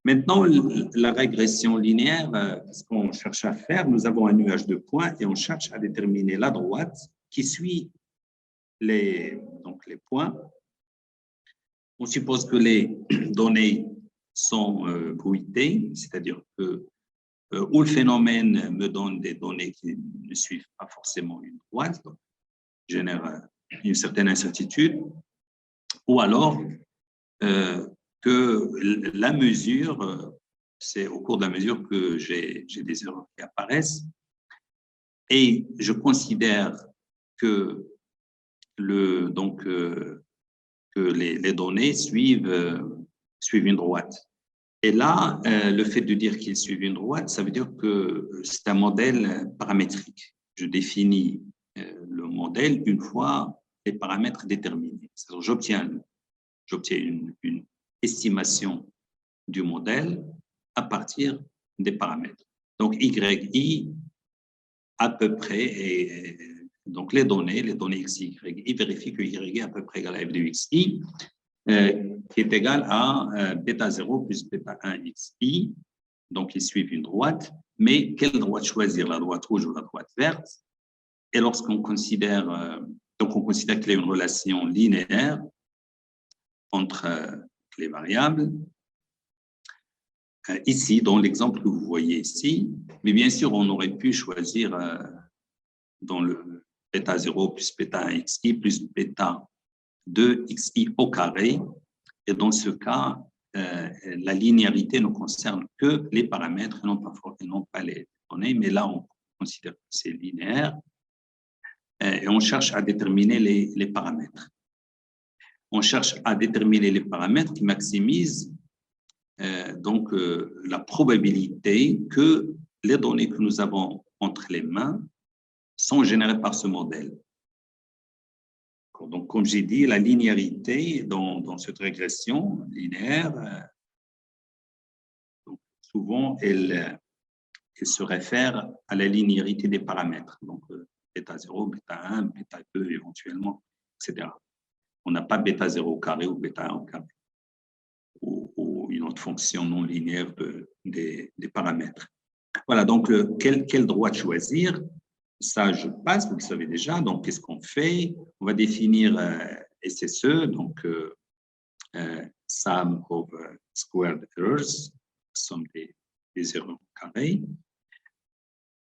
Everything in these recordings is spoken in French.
Maintenant, la régression linéaire, ce qu'on cherche à faire, nous avons un nuage de points et on cherche à déterminer la droite qui suit donc les points. On suppose que les données sont bruitées, c'est-à-dire que où le phénomène me donne des données qui ne suivent pas forcément une droite, donc génère une certaine incertitude, ou alors que la mesure, c'est au cours de la mesure que j'ai des erreurs qui apparaissent, et je considère que, que les données suivent une droite. Et là, le fait de dire qu'ils suivent une droite, ça veut dire que c'est un modèle paramétrique. Je définis le modèle une fois les paramètres déterminés. C'est-à-dire j'obtiens une estimation du modèle à partir des paramètres. Donc, YI, à peu près, et donc les données XI, YI vérifient que YI est à peu près égal à F de XI, qui est égal à bêta 0 plus bêta 1 XI. Donc, ils suivent une droite. Mais quelle droite choisir, la droite rouge ou la droite verte? Et lorsqu'on considère, donc on considère qu'il y a une relation linéaire entre les variables, ici, dans l'exemple que vous voyez ici, mais bien sûr, on aurait pu choisir dans le bêta 0 plus bêta 1 XI plus bêta 2 XI au carré. Et dans ce cas, la linéarité ne concerne que les paramètres et non pas les données, mais là, on considère que c'est linéaire et on cherche à déterminer les paramètres. On cherche à déterminer les paramètres qui maximisent la probabilité que les données que nous avons entre les mains sont générées par ce modèle. Donc, comme j'ai dit, la linéarité dans cette régression linéaire, souvent, elle se réfère à la linéarité des paramètres. Donc, bêta 0, bêta 1, bêta 2 éventuellement, etc. On n'a pas bêta 0 au carré ou bêta 1 au carré, ou une autre fonction non linéaire des paramètres. Voilà, donc, quelle droite choisir? Ça, je passe, vous le savez déjà. Donc, qu'est-ce qu'on fait? On va définir SSE, donc sum of squared errors, somme des erreurs au carré,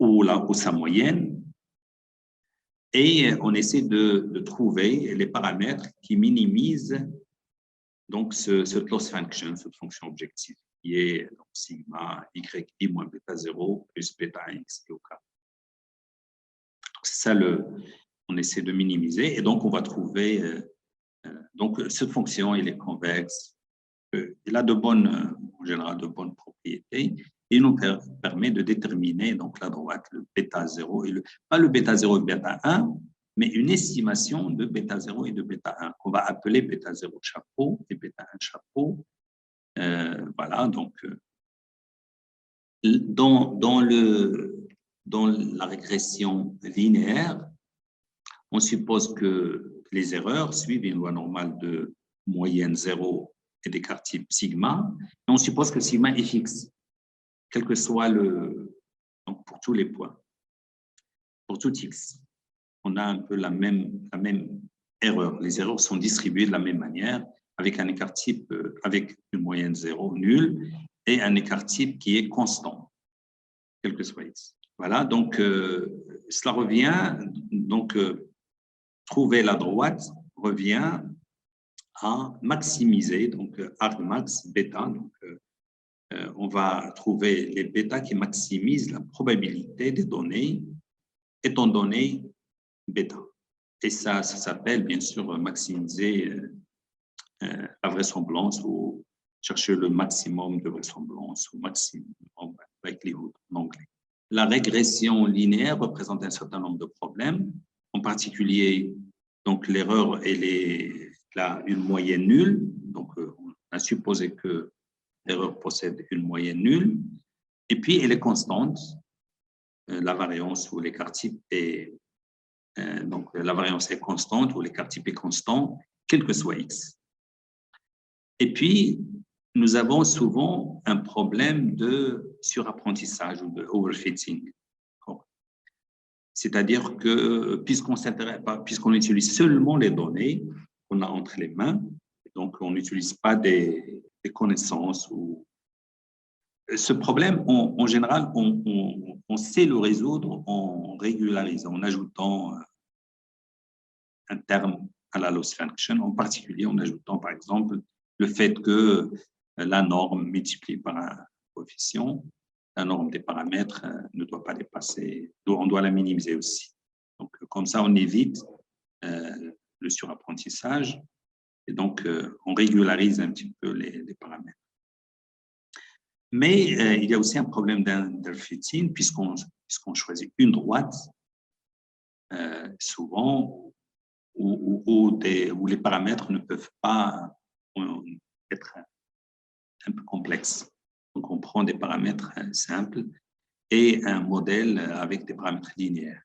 ou sa moyenne. Et on essaie de trouver les paramètres qui minimisent donc cette loss function, cette fonction objective, qui est donc, sigma yi moins bêta 0 plus bêta 1 xi au carré. C'est ça, on essaie de minimiser. Et donc, on va trouver, donc cette fonction, elle est convexe. Elle a en général de bonnes propriétés. Et nous permet de déterminer donc, la droite, le bêta 0, pas le bêta 0 et bêta 1, mais une estimation de bêta 0 et de bêta 1, qu'on va appeler bêta 0 chapeau et bêta 1 chapeau. Voilà, donc, dans la régression linéaire, on suppose que les erreurs suivent une loi normale de moyenne 0 et d'écart type sigma, et on suppose que sigma est fixe, quel que soit donc pour tous les points. Pour tout x, on a un peu la même erreur. Les erreurs sont distribuées de la même manière, avec un écart type, avec une moyenne 0, nul, et un écart type qui est constant, quel que soit x. Voilà, donc cela revient, donc trouver la droite revient à maximiser, donc argmax bêta, donc on va trouver les bêta qui maximisent la probabilité des données étant donné bêta. Et ça s'appelle bien sûr maximiser la vraisemblance ou chercher le maximum de vraisemblance ou maximum likelihood en anglais. La régression linéaire représente un certain nombre de problèmes, en particulier donc l'erreur elle a une moyenne nulle, donc on a supposé que l'erreur possède une moyenne nulle, et puis elle est constante, la variance ou l'écart type est donc la variance est constante ou l'écart type est constant, quel que soit x. Et puis nous avons souvent un problème de surapprentissage ou de overfitting. C'est-à-dire que puisqu'on utilise seulement les données qu'on a entre les mains, donc on n'utilise pas des connaissances. Ce problème, en général, on sait le résoudre en régularisant, en ajoutant un terme à la loss function, en particulier en ajoutant, par exemple, le fait que la norme multipliée par un coefficient, la norme des paramètres ne doit pas dépasser, on doit la minimiser aussi. Donc, comme ça, on évite le surapprentissage et donc on régularise un petit peu les paramètres. Mais il y a aussi un problème d'interfitting puisqu'on choisit une droite, souvent, où les paramètres ne peuvent pas être un peu complexes. Donc, on prend des paramètres simples et un modèle avec des paramètres linéaires.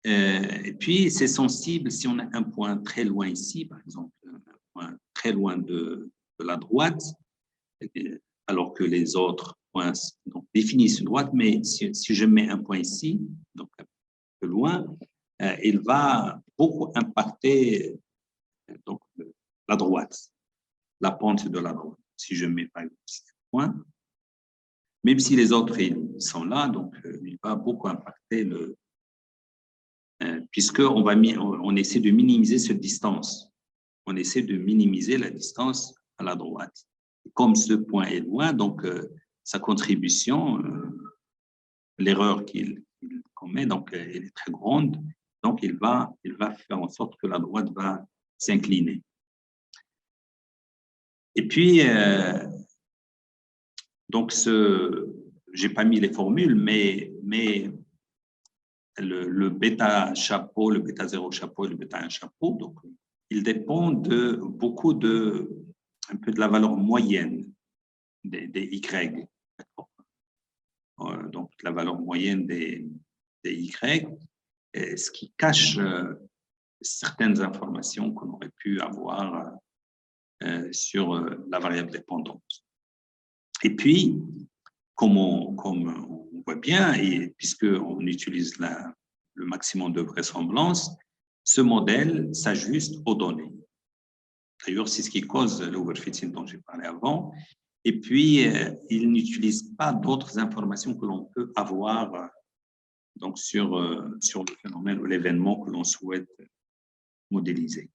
Et puis, c'est sensible si on a un point très loin ici, par exemple, un point très loin de la droite, alors que les autres points donc, définissent une droite, mais si je mets un point ici, donc un peu loin, il va beaucoup impacter donc, la droite, la pente de la droite. Si je mets par exemple un point, même si les autres ils sont là, donc il va beaucoup impacter puisqu'on essaie de minimiser cette distance. On essaie de minimiser la distance à la droite. Comme ce point est loin, donc sa contribution, l'erreur qu'il commet, donc elle est très grande. Donc il va faire en sorte que la droite va s'incliner. Et puis, donc j'ai pas mis les formules, mais le bêta chapeau, le bêta 0 chapeau et le bêta 1 chapeau, donc ils dépendent beaucoup un peu de la valeur moyenne des Y. Donc la valeur moyenne des Y, ce qui cache certaines informations qu'on aurait pu avoir sur la variable dépendante. Et puis, comme on voit bien, et puisqu'on utilise le maximum de vraisemblance, ce modèle s'ajuste aux données. D'ailleurs, c'est ce qui cause l'overfitting dont j'ai parlé avant. Et puis, il n'utilise pas d'autres informations que l'on peut avoir donc sur le phénomène ou l'événement que l'on souhaite modéliser.